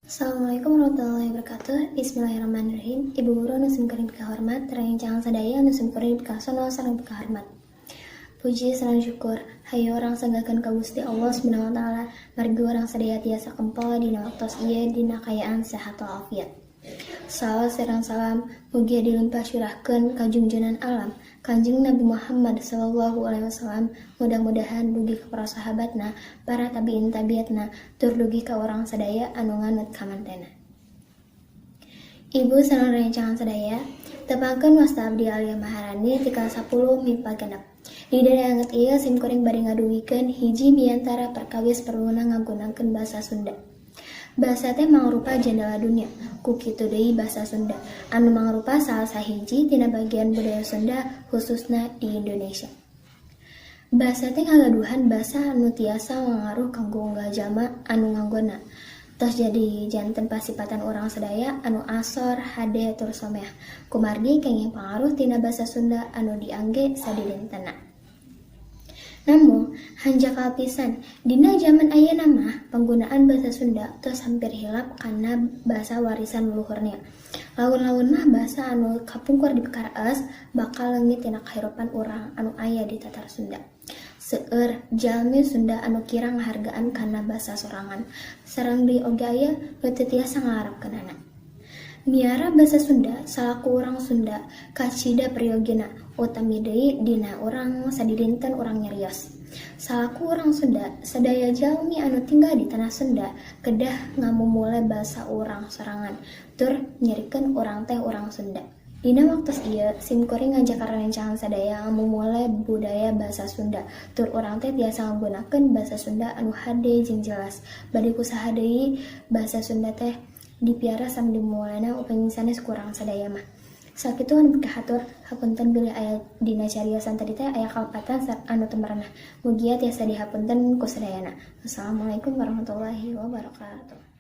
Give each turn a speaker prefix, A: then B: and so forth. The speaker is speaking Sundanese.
A: Assalamualaikum warahmatullahi wabarakatuh. Bismillahirrahmanirrahim. Ibu guru anu simkuring kahormat, terang sadaya anu simkuring kasono sareng kahormat. Puji sareng syukur hayu orang sanggakeun ka Gusti Allah Subhanahu wa taala, margi urang sadaya tiasa kempol dina waktos ieu dina kayaan sehat walafiat. Salawat sareng salam mugia dilimpah curahkeun ka junjungan alam Kanjeng Nabi Muhammad sallallahu alaihi wasallam, mudah-mudahan dugi ka para sahabatna, para tabiin tabiatna, tur dugi ka urang sadaya anu nganut ka mantena. Ibu sareng rencangan sadaya, tepangkeun wasta abdi Alia Maharani tika 10 mimpa genep. Di daya anget ieu simkuring bari ngaduwikeun hiji biantara perkawis perluna ngagunakeun basa Sunda. Basa teh mangrupa jendela dunia, ku kitu deui basa Sunda, anu mangrupa salah sahiji tina bagian budaya Sunda khususna di Indonesia. Basa teh ngagaduhan basa anu tiasa mangaruh kanggo unggah jalma anu ngaggona. Tos jadi janten pasipatan urang sadaya anu asor, hade, tur someah. Kumargi kenging pangaruh tina basa Sunda anu diangge sadidengtena. Namun, hanjakal pisan, dina zaman ayeuna mah penggunaan basa Sunda tos hampir hilap kana basa warisan luhurnya. Laun-laun mah basa anu kapungkur dipekareus bakal leungit tina kahirupan urang anu aya di tatar Sunda. Seueur jalmi Sunda anu kirang ngahargaan kana basa sorangan, sareng deui oge aya nu teu tiasa ngaharepkeunana. Miara basa Sunda salaku urang Sunda kacida priyogina, utami deui dina urang sadidinten urang nyarios. Salaku urang Sunda, sadaya jalmi anu tinggal di tanah Sunda kedah ngamumule basa urang sorangan, tur nyerikeun urang teh urang Sunda. Dina waktos ieu simkuring ngajak karencangan sadaya ngamumule budaya basa Sunda, tur urang teh tiasa nggunakeun basa Sunda anu hade jeung jelas. Bade kusaha deui basa Sunda teh dipiara sam dimulana upami sanes kurang sadaya mah. Sakitu anu kahatur hapunten bilih aya dina cariosan tadi teh aya kalpatan anu teu marenah. Mugia tiasa dihapunten ku sadayana. Assalamualaikum warahmatullahi wabarakatuh.